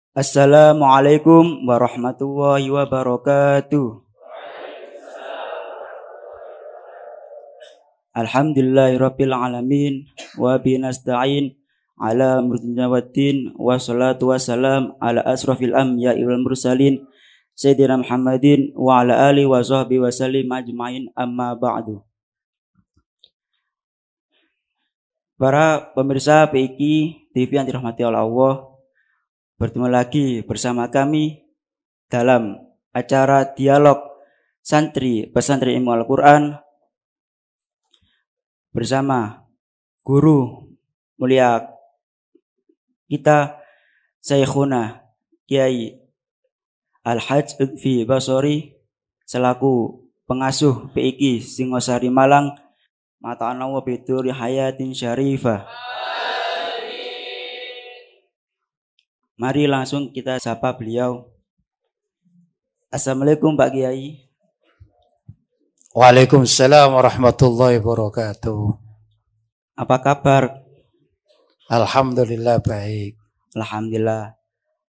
Assalamualaikum warahmatullahi wabarakatuh. Alhamdulillahirabbil alamin wa bihi nasta'in ala murtinawatin wassalatu wassalam ala asrafil anbiya'i wal mursalin sayyidina Muhammadin wa ala alihi wa sahbihi wa sallim ajmain amma ba'du. Para pemirsa PIK TV yang dirahmati oleh Allah, bertemu lagi bersama kami dalam acara dialog santri pesantren Ilmu Al-Quran bersama guru mulia kita Syekhuna Kiai Al-Hajj Lutfi Basori selaku pengasuh PIK Singosari Malang, mata'ana wa biduri hayatin syarifah. Mari langsung kita sapa beliau. Assalamualaikum Pak Kiai. Waalaikumsalam warahmatullahi wabarakatuh. Apa kabar? Alhamdulillah baik. Alhamdulillah.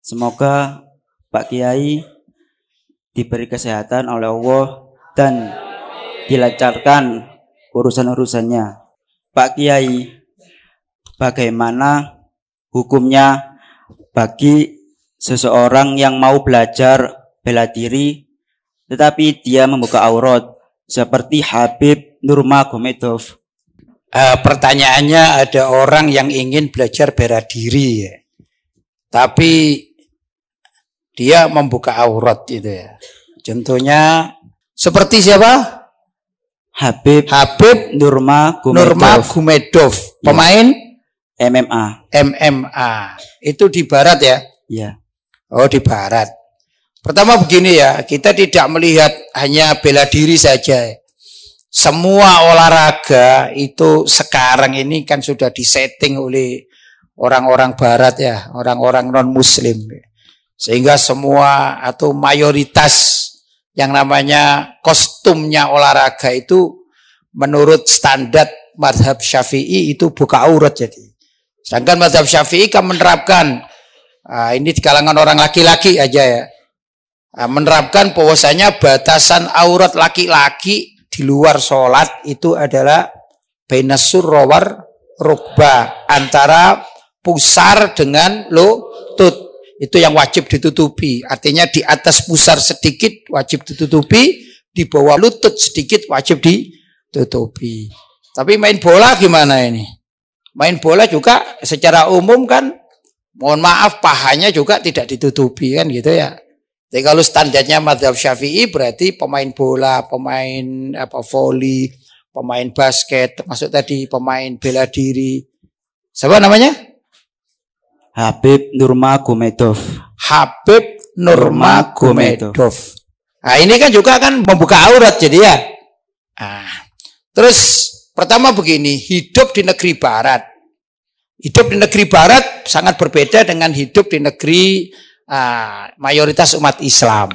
Semoga Pak Kiai diberi kesehatan oleh Allah dan dilancarkan urusan-urusannya. Pak Kiai, bagaimana hukumnya bagi seseorang yang mau belajar bela diri tetapi dia membuka aurat seperti Habib Nurmagomedov? Pertanyaannya, ada orang yang ingin belajar bela diri ya, tapi dia membuka aurat itu ya. Contohnya seperti siapa? Habib Nurmagomedov, pemain MMA. Itu di barat ya? Ya. Oh, di barat. Pertama begini ya, kita tidak melihat hanya bela diri saja. Semua olahraga itu sekarang ini kan sudah disetting oleh orang-orang barat ya, orang-orang non-muslim. Sehingga semua atau mayoritas yang namanya kostumnya olahraga itu menurut standar mazhab Syafi'i itu buka aurat jadi. Sedangkan mazhab Syafi'i kan menerapkan, ini di kalangan orang laki-laki aja ya, menerapkan bahwasanya batasan aurat laki-laki di luar sholat itu adalah bainas surra war rukbah, antara pusar dengan lutut. Itu yang wajib ditutupi. Artinya di atas pusar sedikit wajib ditutupi, di bawah lutut sedikit wajib ditutupi. Tapi main bola gimana ini? Main bola juga secara umum kan, mohon maaf, pahanya juga tidak ditutupi kan gitu ya. Jadi kalau standarnya mazhab Syafi'i berarti pemain bola, pemain voli, pemain basket, termasuk tadi pemain bela diri. Siapa namanya? Habib Nurmagomedov. Nah, ini kan juga kan membuka aurat jadi ya. Terus pertama begini, hidup di negeri barat. Hidup di negeri barat sangat berbeda dengan hidup di negeri mayoritas umat Islam.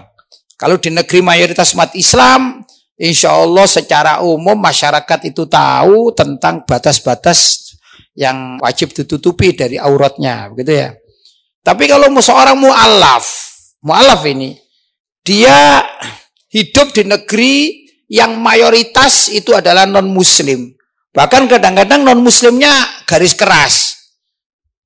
Kalau di negeri mayoritas umat Islam, insya Allah secara umum masyarakat itu tahu tentang batas-batas yang wajib ditutupi dari auratnya, begitu ya. Tapi kalau seorang mu'alaf ini, dia hidup di negeri yang mayoritas itu adalah non-muslim. Bahkan kadang-kadang non-muslimnya garis keras.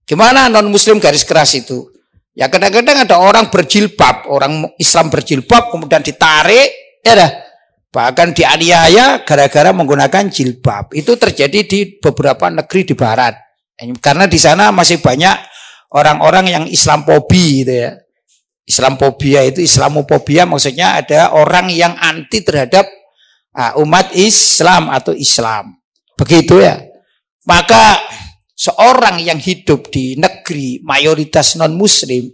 Gimana non-muslim garis keras itu? Ya kadang-kadang ada orang berjilbab, orang Islam berjilbab kemudian ditarik, ya dah. Bahkan dianiaya gara-gara menggunakan jilbab. Itu terjadi di beberapa negeri di barat. Karena di sana masih banyak orang-orang yang Islamofobi gitu ya. Islamofobia itu, Islamofobia maksudnya ada orang yang anti terhadap umat Islam atau Islam. Begitu ya. Maka seorang yang hidup di negeri mayoritas non-muslim,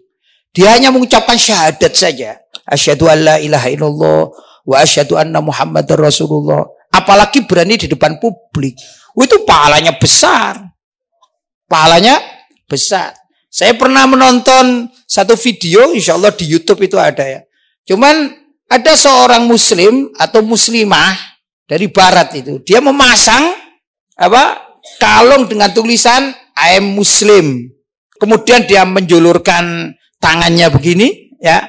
dia hanya mengucapkan syahadat saja. Asyhadu an la ilaha illallah wa asyhadu anna Muhammadar Rasulullah. Apalagi berani di depan publik. Itu pahalanya besar. Pahalanya besar. Saya pernah menonton satu video, insya Allah di YouTube itu ada ya. Cuman ada seorang muslim atau muslimah dari barat itu. Dia memasang kalung dengan tulisan I am Muslim. Kemudian dia menjulurkan tangannya begini ya,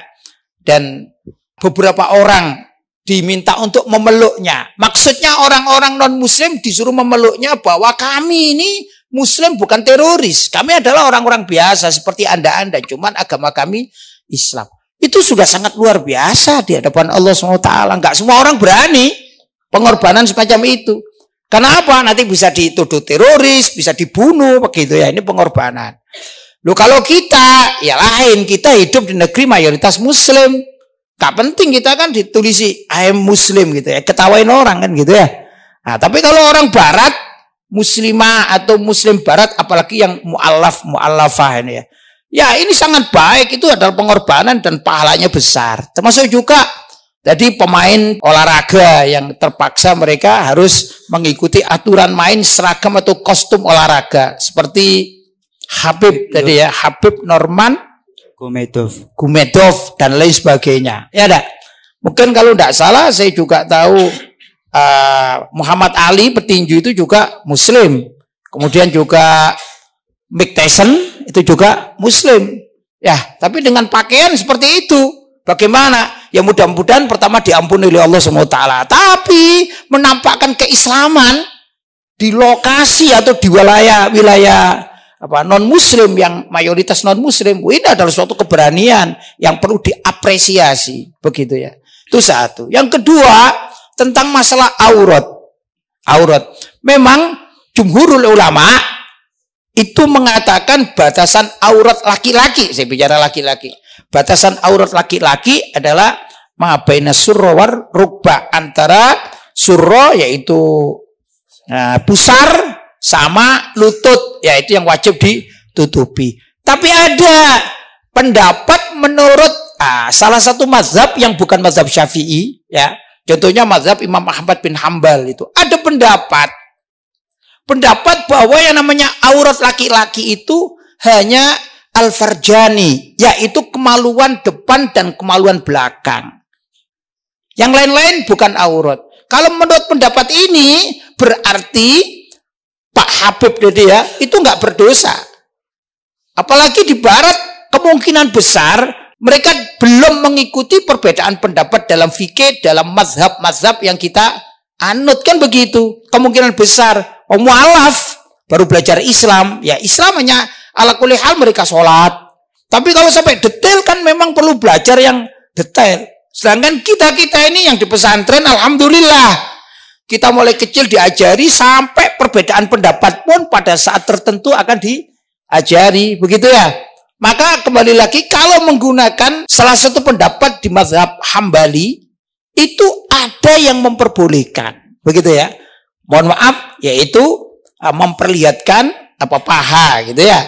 dan beberapa orang diminta untuk memeluknya. Maksudnya orang-orang non-muslim disuruh memeluknya bahwa kami ini muslim bukan teroris. Kami adalah orang-orang biasa seperti Anda-Anda, cuman agama kami Islam. Itu sudah sangat luar biasa di hadapan Allah SWT. Enggak semua orang berani pengorbanan semacam itu. Kenapa? Nanti bisa dituduh teroris, bisa dibunuh, begitu ya. Ini pengorbanan. Loh kalau kita, ya lain. Kita hidup di negeri mayoritas muslim. Gak penting kita kan ditulisi I am muslim gitu ya. Ketawain orang kan gitu ya. Nah, tapi kalau orang barat, muslimah atau muslim barat, apalagi yang mu'allafah ini ya. Ya ini sangat baik, itu adalah pengorbanan dan pahalanya besar. Termasuk juga jadi pemain olahraga yang terpaksa mereka harus mengikuti aturan main seragam atau kostum olahraga. Seperti Habib tadi ya, Habib Norman Gumedov dan lain sebagainya. Ya enggak? Mungkin kalau tidak salah saya juga tahu Muhammad Ali petinju itu juga muslim. Kemudian juga Mike Tyson itu juga muslim. Ya, tapi dengan pakaian seperti itu. Bagaimana? Ya mudah-mudahan pertama diampuni oleh Allah SWT. Tapi menampakkan keislaman di lokasi atau di wilayah non-muslim yang mayoritas non-muslim, ini adalah suatu keberanian yang perlu diapresiasi. Begitu ya. Itu satu. Yang kedua, tentang masalah aurat. Memang jumhurul ulama itu mengatakan batasan aurat laki-laki. Saya bicara laki-laki. Batasan aurat laki-laki adalah mabaina surra war rukba, antara surra yaitu pusar sama lutut, yaitu yang wajib ditutupi. Tapi ada pendapat menurut salah satu mazhab yang bukan mazhab Syafi'i ya. Contohnya mazhab Imam Ahmad bin Hambal itu. Ada pendapat bahwa yang namanya aurat laki-laki itu hanya al-farjani, yaitu kemaluan depan dan kemaluan belakang. Yang lain-lain bukan aurat. Kalau menurut pendapat ini berarti Pak Habib tadi ya, itu nggak berdosa. Apalagi di barat kemungkinan besar mereka belum mengikuti perbedaan pendapat dalam fikih, dalam mazhab-mazhab yang kita anut, kan begitu. Kemungkinan besar mu'alaf baru belajar Islam, ya Islam hanya ala kulli hal mereka sholat. Tapi kalau sampai detail kan memang perlu belajar yang detail. Sedangkan kita ini yang di pesantren, alhamdulillah, kita mulai kecil diajari sampai perbedaan pendapat pun pada saat tertentu akan diajari, begitu ya. Maka kembali lagi, kalau menggunakan salah satu pendapat di mazhab Hambali, itu ada yang memperbolehkan, begitu ya. Mohon maaf, yaitu memperlihatkan paha, gitu ya.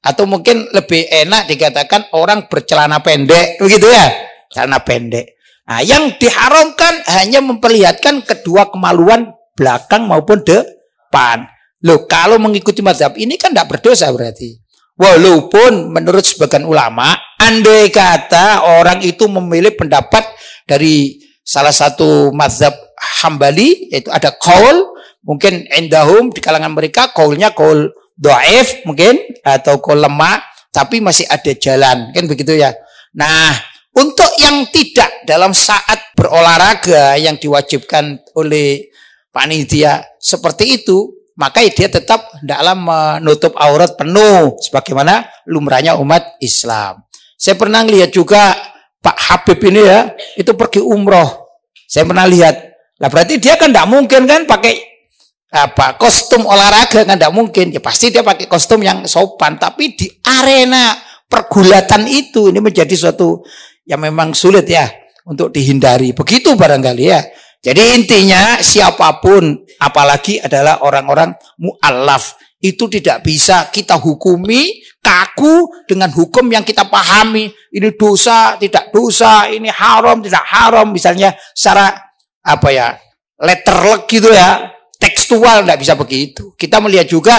Atau mungkin lebih enak dikatakan orang bercelana pendek, begitu ya. Celana pendek. Nah, yang diharamkan hanya memperlihatkan kedua kemaluan belakang maupun depan. Loh, kalau mengikuti mazhab ini kan tidak berdosa berarti. Walaupun menurut sebagian ulama, andai kata orang itu memilih pendapat dari salah satu mazhab Hambali, yaitu ada qaul, mungkin indahum di kalangan mereka qaulnya qaul dhaif mungkin, atau qaul lemah, tapi masih ada jalan, kan begitu ya. Nah, untuk yang tidak dalam saat berolahraga yang diwajibkan oleh panitia seperti itu, maka dia tetap hendaklah menutup aurat penuh sebagaimana lumrahnya umat Islam. Saya pernah lihat juga Pak Habib ini ya, itu pergi umroh. Saya pernah lihat. Lah berarti dia kan tidak mungkin kan pakai kostum olahraga, kan tidak mungkin. Ya pasti dia pakai kostum yang sopan, tapi di arena pergulatan itu ini menjadi suatu yang memang sulit ya untuk dihindari. Begitu barangkali ya. Jadi intinya siapapun, apalagi adalah orang-orang mu'allaf, itu tidak bisa kita hukumi kaku dengan hukum yang kita pahami. Ini dosa, tidak dosa, ini haram, tidak haram. Misalnya secara letterlek gitu ya, tekstual, tidak bisa begitu. Kita melihat juga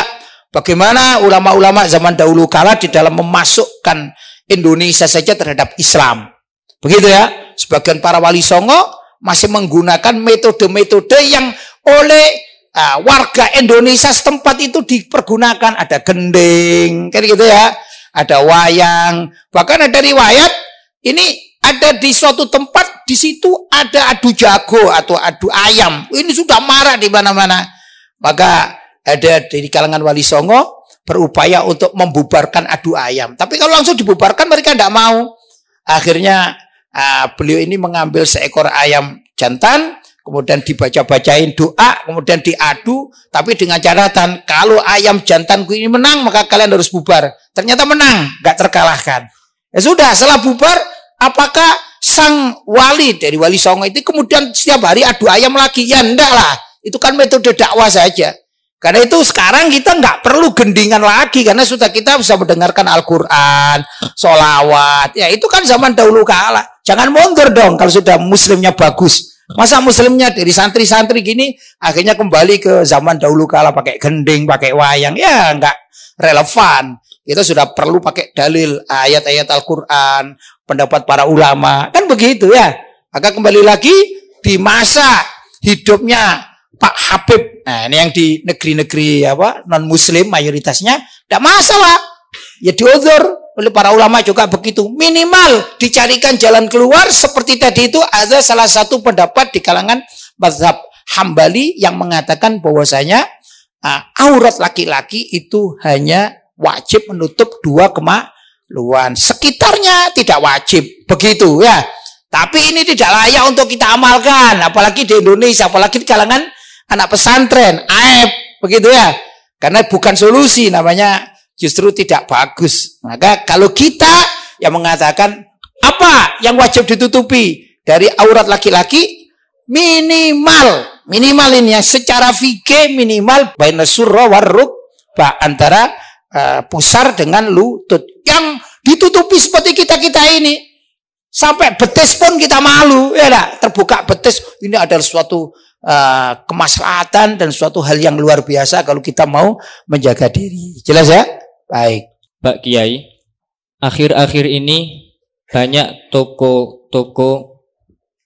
bagaimana ulama-ulama zaman dahulu kala di dalam memasukkan Indonesia saja terhadap Islam. Begitu ya. Sebagian para wali songo masih menggunakan metode-metode yang oleh warga Indonesia setempat itu dipergunakan. Ada gending, kan gitu ya. ada wayang, bahkan ada riwayat ini ada di suatu tempat di situ ada adu jago atau adu ayam. Ini sudah marak di mana-mana. Maka ada dari kalangan Wali Songo berupaya untuk membubarkan adu ayam. Tapi kalau langsung dibubarkan mereka tidak mau. Akhirnya beliau ini mengambil seekor ayam jantan, kemudian dibaca-bacain doa, kemudian diadu, tapi dengan catatan kalau ayam jantanku ini menang maka kalian harus bubar. Ternyata menang, nggak terkalahkan. Ya sudah, setelah bubar, apakah sang wali dari Wali Songo itu kemudian setiap hari adu ayam lagi? Ya enggak lah, itu kan metode dakwah saja. Karena itu sekarang kita nggak perlu gendingan lagi, karena sudah kita bisa mendengarkan Al-Quran, sholawat. Ya itu kan zaman dahulu kala. Jangan mundur dong kalau sudah muslimnya bagus. Masa muslimnya dari santri-santri gini akhirnya kembali ke zaman dahulu kala pakai gending, pakai wayang, ya nggak relevan. Kita sudah perlu pakai dalil ayat-ayat Al-Quran, pendapat para ulama, kan begitu ya. Maka kembali lagi di masa hidupnya Pak Habib, nah ini yang di negeri-negeri non muslim mayoritasnya, tidak masalah, ya diuzur. Oleh para ulama juga begitu. Minimal dicarikan jalan keluar seperti tadi itu ada salah satu pendapat di kalangan mazhab Hambali yang mengatakan bahwasanya aurat laki-laki itu hanya wajib menutup 2 kemaluan. Sekitarnya tidak wajib. Begitu ya. Tapi ini tidak layak untuk kita amalkan. Apalagi di Indonesia. Apalagi di kalangan anak pesantren. Aib. Begitu ya. Karena bukan solusi namanya. Justru tidak bagus. Maka kalau kita yang mengatakan apa yang wajib ditutupi dari aurat laki-laki, minimal ini ya, secara fikih minimal baina surra war rukbah, antara pusar dengan lutut. Yang ditutupi seperti kita ini sampai betis pun kita malu, ya lah, terbuka betis ini adalah suatu kemaslahatan dan suatu hal yang luar biasa kalau kita mau menjaga diri. Jelas ya? Baik. Pak Kiai, akhir-akhir ini banyak toko-toko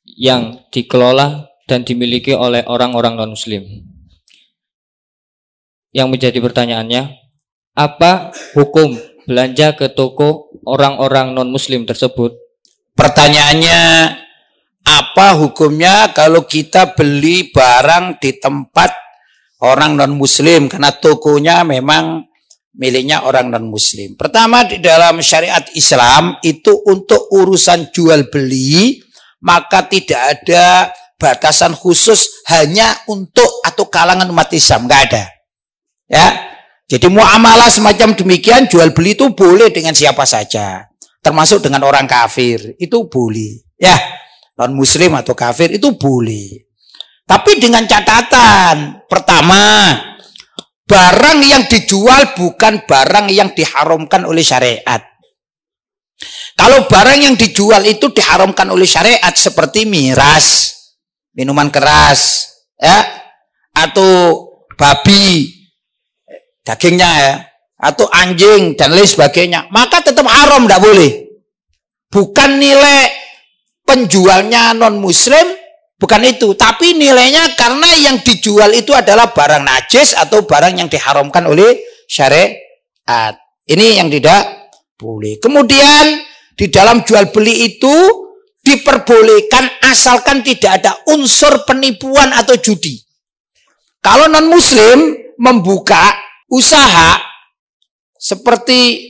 yang dikelola dan dimiliki oleh orang-orang non-muslim. Yang menjadi pertanyaannya, apa hukum belanja ke toko orang-orang non-muslim tersebut? Pertanyaannya, apa hukumnya kalau kita beli barang di tempat orang non-muslim karena tokonya memang miliknya orang non-muslim? Pertama, di dalam syariat Islam itu untuk urusan jual beli maka tidak ada batasan khusus hanya untuk atau kalangan umat Islam, nggak ada. Ya, jadi muamalah semacam demikian jual beli itu boleh dengan siapa saja, termasuk dengan orang kafir itu boleh. Ya, non-muslim atau kafir itu boleh. Tapi dengan catatan, pertama, barang yang dijual bukan barang yang diharamkan oleh syariat. Kalau barang yang dijual itu diharamkan oleh syariat seperti miras, minuman keras, ya, atau babi, dagingnya ya, atau anjing dan lain sebagainya, maka tetap haram, tidak boleh. Bukan nilai penjualnya non-muslim, bukan itu, tapi nilainya karena yang dijual itu adalah barang najis atau barang yang diharamkan oleh syariat. Ini yang tidak boleh. Kemudian di dalam jual beli itu diperbolehkan asalkan tidak ada unsur penipuan atau judi. Kalau non-muslim membuka usaha seperti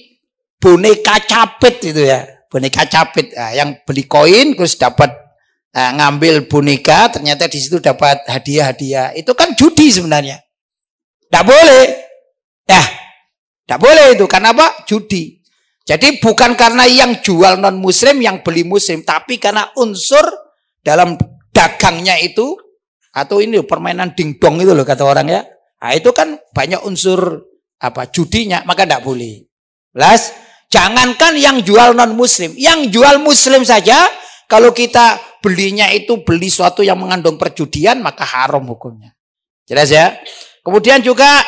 boneka capit itu ya, boneka capit, yang beli koin terus dapat ngambil boneka, ternyata di situ dapat hadiah-hadiah. Itu kan judi sebenarnya. Tidak boleh. Ya, tidak boleh itu. Karena apa? Judi. Jadi bukan karena yang jual non-muslim, yang beli muslim, tapi karena unsur dalam dagangnya itu, atau ini permainan dingdong itu loh kata orang ya. Nah, itu kan banyak unsur judinya, maka tidak boleh. Plus, jangankan yang jual non-muslim, yang jual muslim saja, kalau kita belinya itu beli suatu yang mengandung perjudian, maka haram hukumnya. Jelas ya? Kemudian juga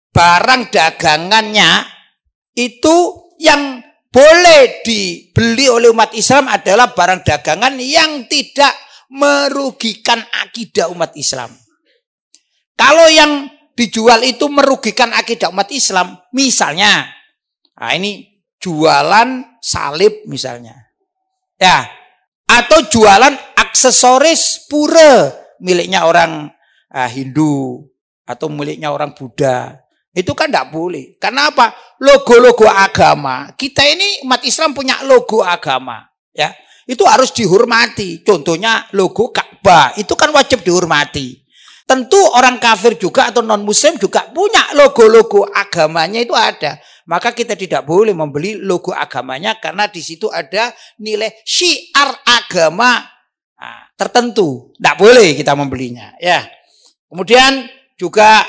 barang dagangannya itu yang boleh dibeli oleh umat Islam adalah barang dagangan yang tidak merugikan akidah umat Islam. Kalau yang dijual itu merugikan akidah umat Islam, misalnya, ini jualan salib misalnya. Ya, atau jualan aksesoris pura miliknya orang Hindu atau miliknya orang Buddha. Itu kan tidak boleh. Karena apa? Logo-logo agama. Kita ini umat Islam punya logo agama. Ya, itu harus dihormati. Contohnya logo Ka'bah. Itu kan wajib dihormati. Tentu orang kafir juga atau non-muslim juga punya logo-logo agamanya itu ada. Maka kita tidak boleh membeli logo agamanya karena di situ ada nilai syiar agama tertentu. Tidak boleh kita membelinya. Ya. Kemudian juga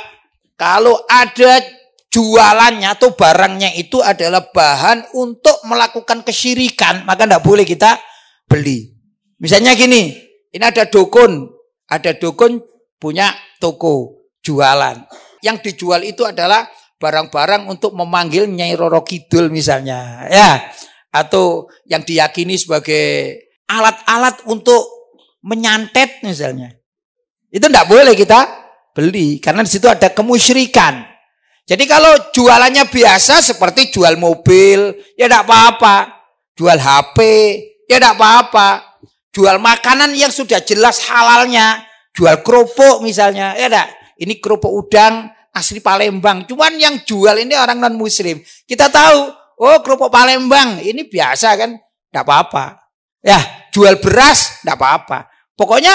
kalau ada jualannya atau barangnya itu adalah bahan untuk melakukan kesyirikan, maka tidak boleh kita beli. Misalnya gini, ini ada dukun punya toko jualan. Yang dijual itu adalah barang-barang untuk memanggil Nyai Roro Kidul misalnya, ya, atau yang diyakini sebagai alat-alat untuk menyantet misalnya. Itu tidak boleh kita beli karena di situ ada kemusyrikan. Jadi kalau jualannya biasa seperti jual mobil, ya tidak apa-apa. Jual HP, ya tidak apa-apa. Jual makanan yang sudah jelas halalnya. Jual kerupuk misalnya, ya enggak? Ini kerupuk udang asli Palembang. Cuman yang jual ini orang non muslim. Kita tahu, oh kerupuk Palembang ini biasa kan, enggak apa-apa. Ya, jual beras enggak apa-apa. Pokoknya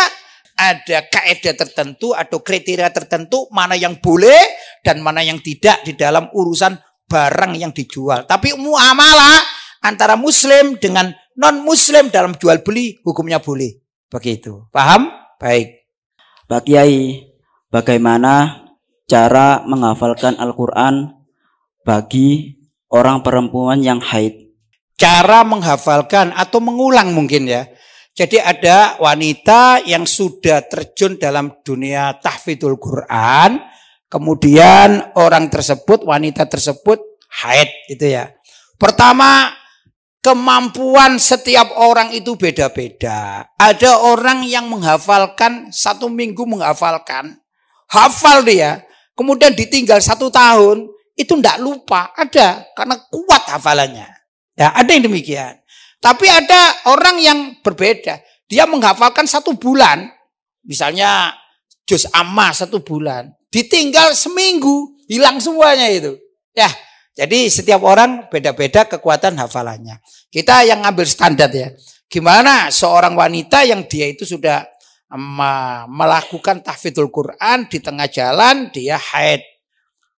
ada kaidah tertentu atau kriteria tertentu mana yang boleh dan mana yang tidak di dalam urusan barang yang dijual. Tapi muamalah antara muslim dengan non muslim dalam jual beli hukumnya boleh. Begitu. Paham? Baik. Pak Kiai, bagaimana cara menghafalkan Al-Quran bagi orang perempuan yang haid? Cara menghafalkan atau mengulang mungkin ya. Jadi ada wanita yang sudah terjun dalam dunia tahfidzul Quran. Kemudian wanita tersebut haid itu ya. Pertama, kemampuan setiap orang itu beda-beda. Ada orang yang menghafalkan 1 minggu menghafalkan. Hafal dia. Kemudian ditinggal 1 tahun. Itu tidak lupa. Ada. Karena kuat hafalannya. Ya, ada yang demikian. Tapi ada orang yang berbeda. Dia menghafalkan 1 bulan. Misalnya juz amma 1 bulan. Ditinggal seminggu. Hilang semuanya itu. Ya. Jadi setiap orang beda-beda kekuatan hafalannya. Kita yang ngambil standar ya. Gimana seorang wanita yang dia itu sudah melakukan tahfidzul Quran di tengah jalan dia haid.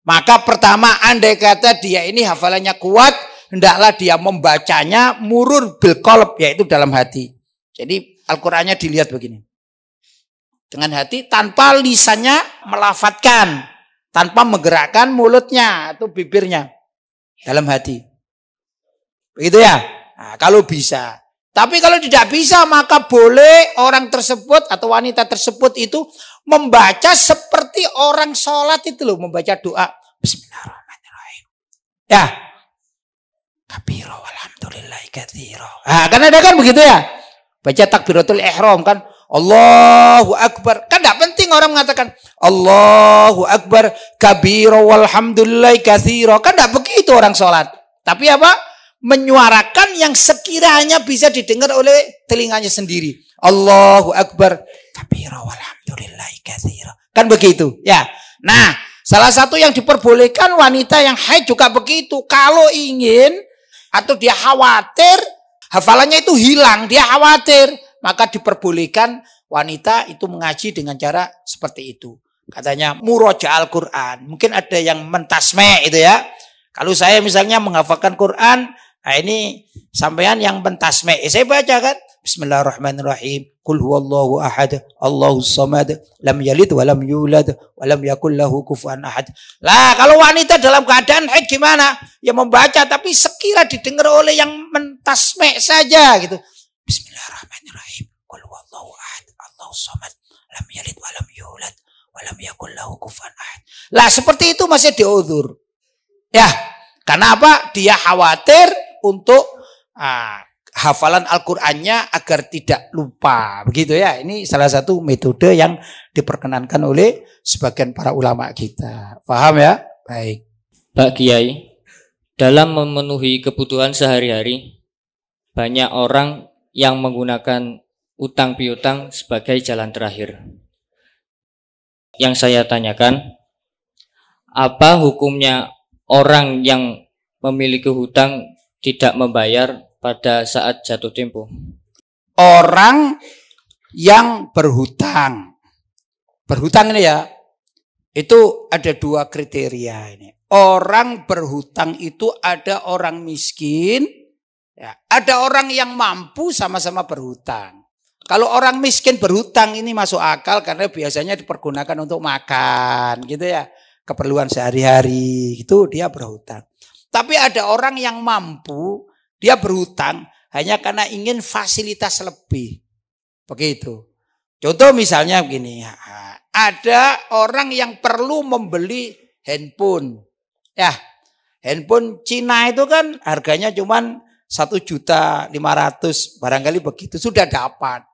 Maka pertama andai kata dia ini hafalannya kuat, hendaklah dia membacanya murur bil qalb, yaitu dalam hati. Jadi Al-Qur'annya dilihat begini. Dengan hati tanpa lisannya melafatkan, tanpa menggerakkan mulutnya atau bibirnya. Dalam hati. Begitu ya? Nah, kalau bisa. Tapi kalau tidak bisa maka boleh orang tersebut atau wanita tersebut itu membaca seperti orang sholat itu loh. Membaca doa. Bismillahirrahmanirrahim. Ya. Kabiro walhamdulillahi katsiro. Nah, kan ada kan begitu ya? Baca takbiratul ihram kan. Allahu Akbar. Kan tidak penting orang mengatakan Allahu Akbar kabiro walhamdulillahi katsiro. Kan tidak begitu orang sholat. Tapi apa? Menyuarakan yang sekiranya bisa didengar oleh telinganya sendiri. Allahu Akbar kabiro walhamdulillahi katsiro. Kan begitu ya. Nah, salah satu yang diperbolehkan wanita yang haid juga begitu. Kalau ingin atau dia khawatir hafalannya itu hilang, dia khawatir, maka diperbolehkan wanita itu mengaji dengan cara seperti itu. Katanya muroja Al-Quran. Mungkin ada yang mentasme itu ya. Kalau saya misalnya menghafalkan Quran, nah ini sampean yang mentasme. Saya baca kan. Bismillahirrahmanirrahim. Qul huwallahu ahad, Allahus samad, lam yalid wa lam yulad wa lam yakul lahu kufuwan ahad. Lah kalau wanita dalam keadaan haid gimana? Ya membaca tapi sekira didengar oleh yang mentasme saja gitu. Bismillahirrahmanirrahim. Qul huwallahu ahad, Allahus samad, lam yalid wa lam yulad wa lam yakul lahu kufuwan ahad. Lah seperti itu masih diuzur. Ya, karena apa? Dia khawatir untuk hafalan Al-Qur'annya agar tidak lupa. Begitu ya. Ini salah satu metode yang diperkenankan oleh sebagian para ulama kita. Paham ya? Baik. Pak Kiai, Dalam memenuhi kebutuhan sehari-hari, banyak orang yang menggunakan utang piutang sebagai jalan terakhir. Yang saya tanyakan, apa hukumnya orang yang memiliki hutang tidak membayar pada saat jatuh tempo? Orang yang berhutang ini ya, itu ada dua kriteria ini. Orang berhutang itu ada orang miskin, ya, ada orang yang mampu sama-sama berhutang. Kalau orang miskin berhutang ini masuk akal karena biasanya dipergunakan untuk makan, gitu ya, keperluan sehari-hari, itu dia berhutang. Tapi ada orang yang mampu, dia berhutang hanya karena ingin fasilitas lebih, begitu. Contoh misalnya begini, ada orang yang perlu membeli handphone. Ya, handphone Cina itu kan harganya cuman 1.500.000 barangkali begitu sudah dapat.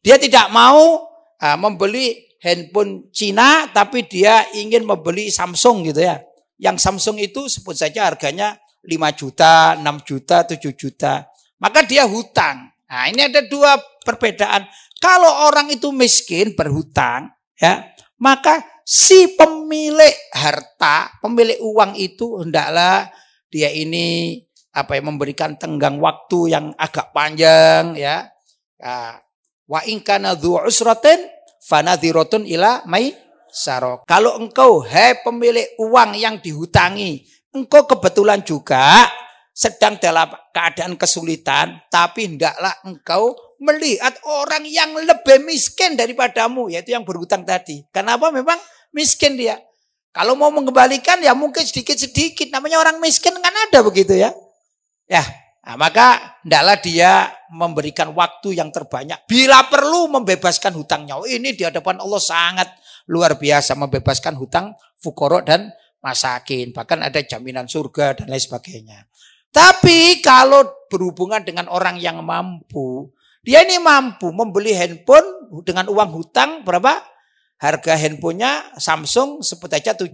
Dia tidak mau membeli handphone Cina tapi dia ingin membeli Samsung gitu ya. Yang Samsung itu sebut saja harganya 5 juta, 6 juta, 7 juta. Maka dia hutang. Nah, ini ada dua perbedaan. Kalau orang itu miskin berhutang, ya, maka si pemilik harta, pemilik uang itu hendaklah dia ini memberikan tenggang waktu yang agak panjang, ya. Wa in kana dzu usratin fanadhiratun ila maisarah. Kalau engkau pemilik uang yang dihutangi, engkau kebetulan juga sedang dalam keadaan kesulitan, tapi hendaklah engkau melihat orang yang lebih miskin daripadamu, yaitu yang berhutang tadi. Kenapa? Memang miskin dia. Kalau mau mengembalikan ya mungkin sedikit-sedikit. Namanya orang miskin kan ada begitu ya. Ya, nah, maka hendaklah dia memberikan waktu yang terbanyak. Bila perlu membebaskan hutangnya. Ini di hadapan Allah sangat luar biasa, membebaskan hutang fuqara dan masakin. Bahkan ada jaminan surga dan lain sebagainya. Tapi kalau berhubungan dengan orang yang mampu, dia ini mampu membeli handphone dengan uang hutang berapa? Harga handphonenya Samsung sebut aja 7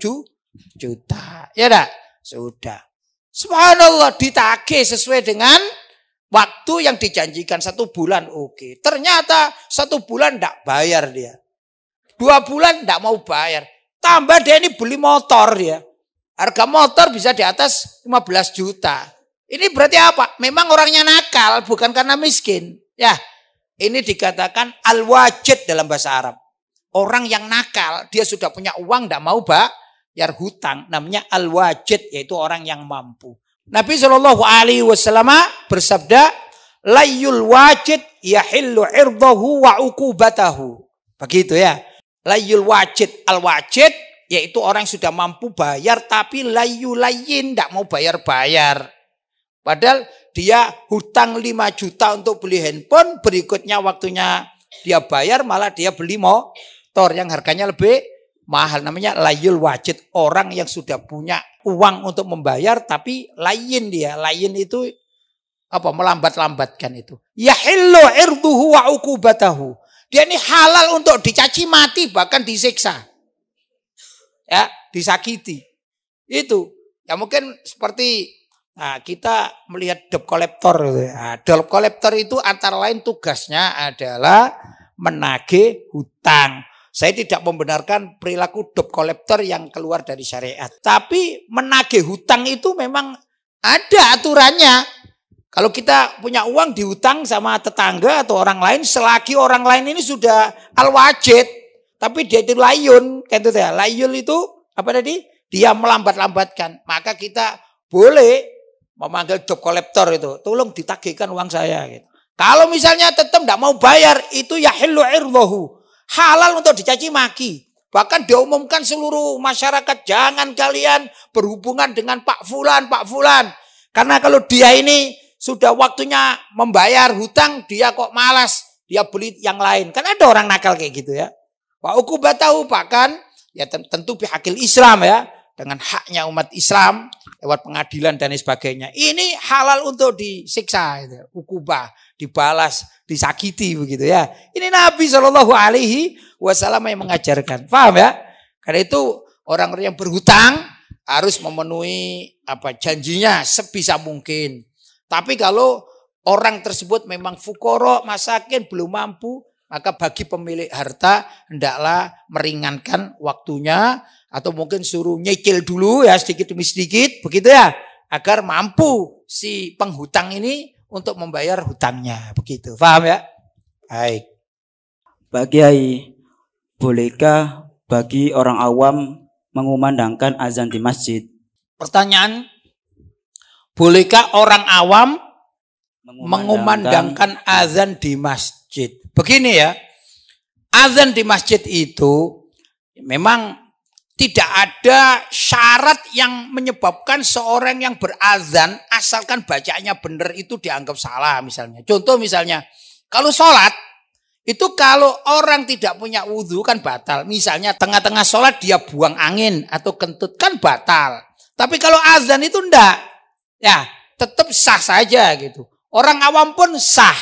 juta. Ya dah, sudah. Subhanallah, ditagih sesuai dengan waktu yang dijanjikan 1 bulan. Oke. Ternyata 1 bulan enggak bayar dia. 2 bulan enggak mau bayar. Tambah dia ini beli motor dia. Harga motor bisa di atas 15 juta. Ini berarti apa? Memang orangnya nakal, bukan karena miskin. Ya, ini dikatakan al-wajid dalam bahasa Arab. Orang yang nakal, dia sudah punya uang, tidak mau bayar hutang. Namanya al-wajid, yaitu orang yang mampu. Nabi SAW bersabda, Layyul wajid yahillu irdahu wa uqubatahu. Begitu ya. Layyul wajid, al-wajid, yaitu orang yang sudah mampu bayar, tapi layyu layyin, tidak mau bayar-bayar. Padahal dia hutang 5 juta untuk beli handphone, berikutnya waktunya dia bayar, malah dia beli motor yang harganya lebih mahal. Namanya layul wajid, orang yang sudah punya uang untuk membayar, tapi layin dia. Layin itu melambat-lambatkan itu. Yahillu irduhu wa uqubatahu. Dia ini halal untuk dicaci mati, bahkan disiksa. Ya, disakiti. Itu. Ya mungkin seperti kita melihat debt collector. Debt collector itu antara lain tugasnya adalah menagih hutang. Saya tidak membenarkan perilaku debt collector yang keluar dari syariat. Tapi menagih hutang itu memang ada aturannya. Kalau kita punya uang dihutang sama tetangga atau orang lain, selagi orang lain ini sudah al-wajid, tapi dia itu layun, gitu ya. Layun itu apa tadi? Dia melambat-lambatkan. Maka kita boleh memanggil debt collector itu, tolong ditagihkan uang saya. Gitu. Kalau misalnya tetap tidak mau bayar, itu yahillu irdahu, halal untuk dicaci maki. Bahkan diumumkan seluruh masyarakat, jangan kalian berhubungan dengan Pak Fulan. Karena kalau dia ini sudah waktunya membayar hutang, dia kok malas, dia beli yang lain. Kan ada orang nakal kayak gitu ya. Wa uqubatahu, bahkan ya tentu bihaqil Islam ya, dengan haknya umat Islam lewat pengadilan dan sebagainya. Ini halal untuk disiksa, gitu. Ukubah, dibalas, disakiti begitu ya. Ini Nabi SAW yang mengajarkan. Paham ya? Karena itu orang-orang yang berhutang harus memenuhi janjinya sebisa mungkin. Tapi kalau orang tersebut memang fukoro, masakin, belum mampu, maka bagi pemilik harta hendaklah meringankan waktunya atau mungkin suruh nyicil dulu ya sedikit demi sedikit, begitu ya, agar mampu si penghutang ini untuk membayar hutangnya, begitu. Paham ya? Baik. Pak Kiai, bolehkah bagi orang awam mengumandangkan azan di masjid? Pertanyaan, bolehkah orang awam mengumandangkan azan di masjid? Begini ya, azan di masjid itu memang tidak ada syarat yang menyebabkan seorang yang berazan asalkan bacaannya benar itu dianggap salah misalnya. Contoh misalnya, kalau sholat, itu kalau orang tidak punya wudhu kan batal. Misalnya tengah-tengah sholat dia buang angin atau kentut kan batal. Tapi kalau azan itu enggak. Ya, tetap sah saja gitu. Orang awam pun sah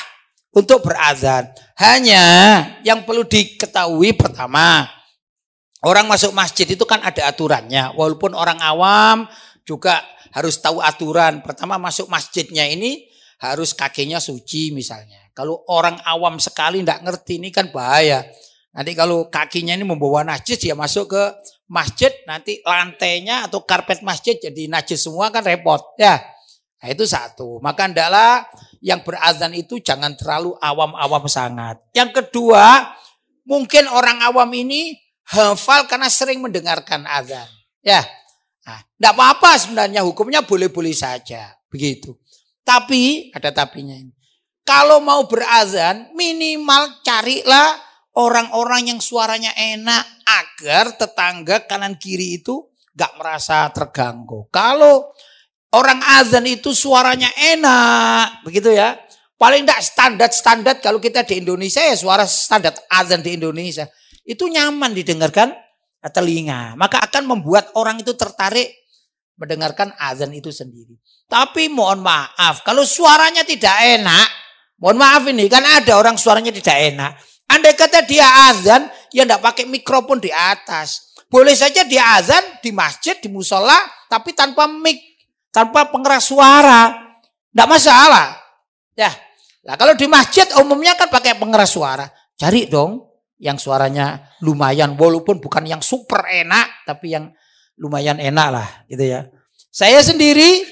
untuk berazan. Hanya yang perlu diketahui pertama, orang masuk masjid itu kan ada aturannya. Walaupun orang awam juga harus tahu aturan. Pertama masuk masjidnya ini harus kakinya suci misalnya. Kalau orang awam sekali tidak ngerti ini kan bahaya. Nanti kalau kakinya ini membawa najis dia masuk ke masjid, nanti lantainya atau karpet masjid jadi najis semua kan repot ya. Nah, itu satu. Maka hendaklah yang berazan itu jangan terlalu awam-awam sangat. Yang kedua, mungkin orang awam ini hafal karena sering mendengarkan azan. Ya, nah, tidak apa-apa sebenarnya, hukumnya boleh-boleh saja. Begitu. Tapi, ada tapinya ini. Kalau mau berazan, minimal carilah orang-orang yang suaranya enak agar tetangga kanan kiri itu gak merasa terganggu. Kalau orang azan itu suaranya enak, begitu ya. Paling tidak standar kalau kita di Indonesia ya suara standar azan di Indonesia. Itu nyaman didengarkan telinga. Maka akan membuat orang itu tertarik mendengarkan azan itu sendiri. Tapi mohon maaf, kalau suaranya tidak enak, mohon maaf ini, kan ada orang suaranya tidak enak. Andai kata dia azan, ya tidak pakai mikrofon di atas. Boleh saja dia azan di masjid, di musola, tapi tanpa mic, tanpa pengeras suara. Tidak masalah. Ya, nah, kalau di masjid umumnya kan pakai pengeras suara. Cari dong yang suaranya lumayan, walaupun bukan yang super enak, tapi yang lumayan enak lah, gitu ya. Saya sendiri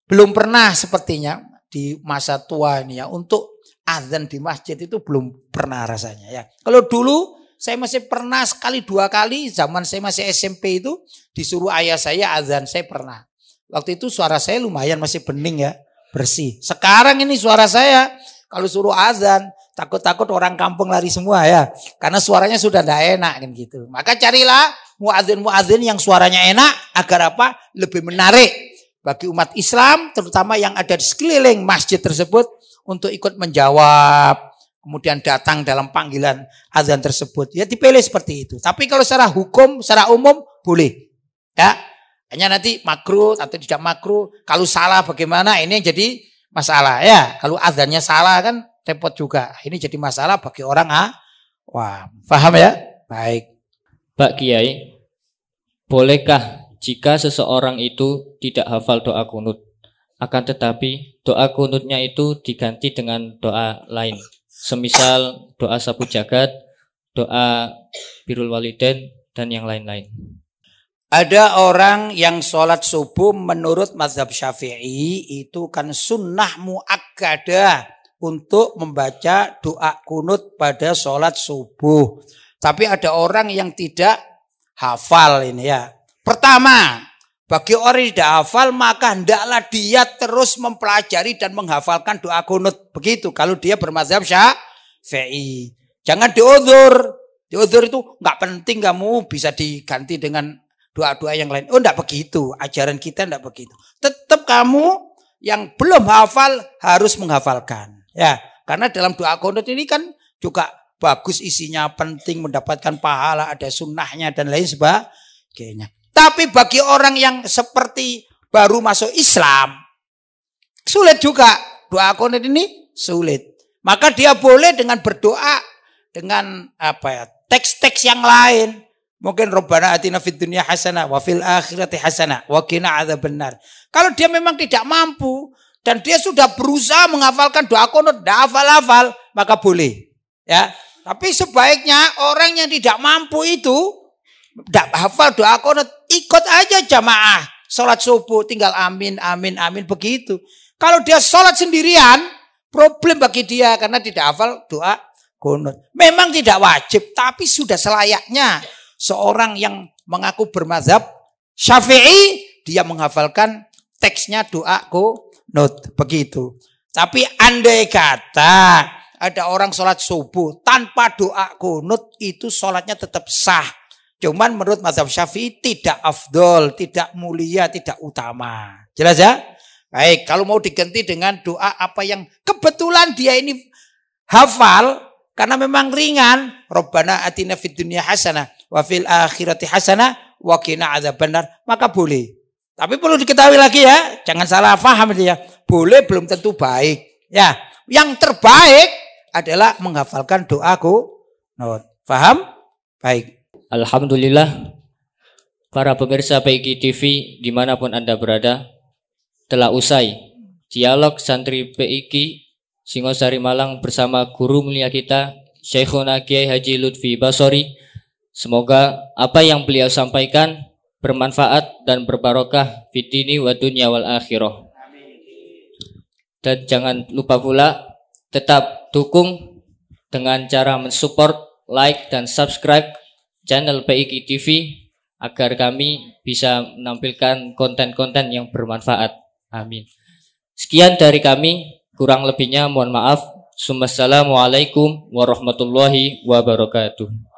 belum pernah sepertinya di masa tua ini ya, untuk azan di masjid itu belum pernah rasanya ya. Kalau dulu saya masih pernah sekali dua kali, zaman saya masih SMP itu disuruh ayah saya azan, saya pernah. Waktu itu suara saya lumayan masih bening ya, bersih. Sekarang ini suara saya kalau suruh azan takut-takut orang kampung lari semua ya, karena suaranya sudah tidak enak kan gitu. Maka carilah muadzin-muadzin yang suaranya enak agar apa? Lebih menarik bagi umat Islam, terutama yang ada di sekeliling masjid tersebut untuk ikut menjawab, kemudian datang dalam panggilan azan tersebut. Ya dipilih seperti itu. Tapi kalau secara hukum, secara umum boleh. Ya, hanya nanti makruh atau tidak makruh. Kalau salah bagaimana? Ini jadi masalah ya. Kalau azannya salah kan repot juga. Ini jadi masalah bagi orang wah, paham ya? Baik. Pak Kiai, bolehkah jika seseorang itu tidak hafal doa kunut, akan tetapi doa kunutnya itu diganti dengan doa lain, semisal doa sapu jagat, doa birrul walidain, dan yang lain-lain? Ada orang yang sholat subuh menurut mazhab Syafi'i itu kan sunnah muakkadah untuk membaca doa kunut pada sholat subuh. Tapi ada orang yang tidak hafal ini ya. Pertama, bagi orang yang tidak hafal maka hendaklah dia terus mempelajari dan menghafalkan doa kunut. Begitu kalau dia bermazhab Syafi'i. Jangan diudzur. Diudzur itu nggak penting, kamu bisa diganti dengan doa-doa yang lain. Oh, enggak begitu. Ajaran kita enggak begitu. Tetap kamu yang belum hafal harus menghafalkan. Ya, karena dalam doa kunut ini kan juga bagus isinya, penting, mendapatkan pahala, ada sunnahnya dan lain sebagainya. Tapi bagi orang yang seperti baru masuk Islam, sulit juga. Doa kunut ini sulit. Maka dia boleh dengan berdoa dengan teks-teks yang lain. Mungkin Rabbana atina fid dunya hasanah wa fil akhirati hasanah wa qina adzabannar. Kalau dia memang tidak mampu dan dia sudah berusaha menghafalkan doa kunut, tidak hafal-hafal, maka boleh. Ya. Tapi sebaiknya orang yang tidak mampu itu tidak hafal doa kunut, ikut aja jamaah. Sholat subuh tinggal amin, amin, amin begitu. Kalau dia sholat sendirian, problem bagi dia karena tidak hafal doa kunut. Memang tidak wajib, tapi sudah selayaknya seorang yang mengaku bermazhab Syafi'i, dia menghafalkan teksnya doa kunut begitu. Tapi andai kata ada orang sholat subuh tanpa doa kunut, itu sholatnya tetap sah. Cuman menurut mazhab Syafi'i tidak afdol, tidak mulia, tidak utama. Jelas ya? Baik, kalau mau diganti dengan doa apa yang kebetulan dia ini hafal karena memang ringan, Rabbana atina fid dunya hasanah wa fil akhirati hasanah wa qina adzabannar, maka boleh. Tapi perlu diketahui lagi ya, jangan salah paham dia. Boleh belum tentu baik. Ya, yang terbaik adalah menghafalkan doa kunut. Paham? Baik. Alhamdulillah, para pemirsa PIK TV dimanapun Anda berada, telah usai dialog santri PIK Singosari Malang bersama guru mulia kita Syekhuna Kiai Haji Lutfi Basori. Semoga apa yang beliau sampaikan bermanfaat dan berbarokah fitini wa dunya wal akhirah. Dan jangan lupa pula tetap dukung dengan cara mensupport, like dan subscribe channel PIK TV agar kami bisa menampilkan konten-konten yang bermanfaat. Amin. Sekian dari kami, kurang lebihnya mohon maaf. Wassalamualaikum warahmatullahi wabarakatuh.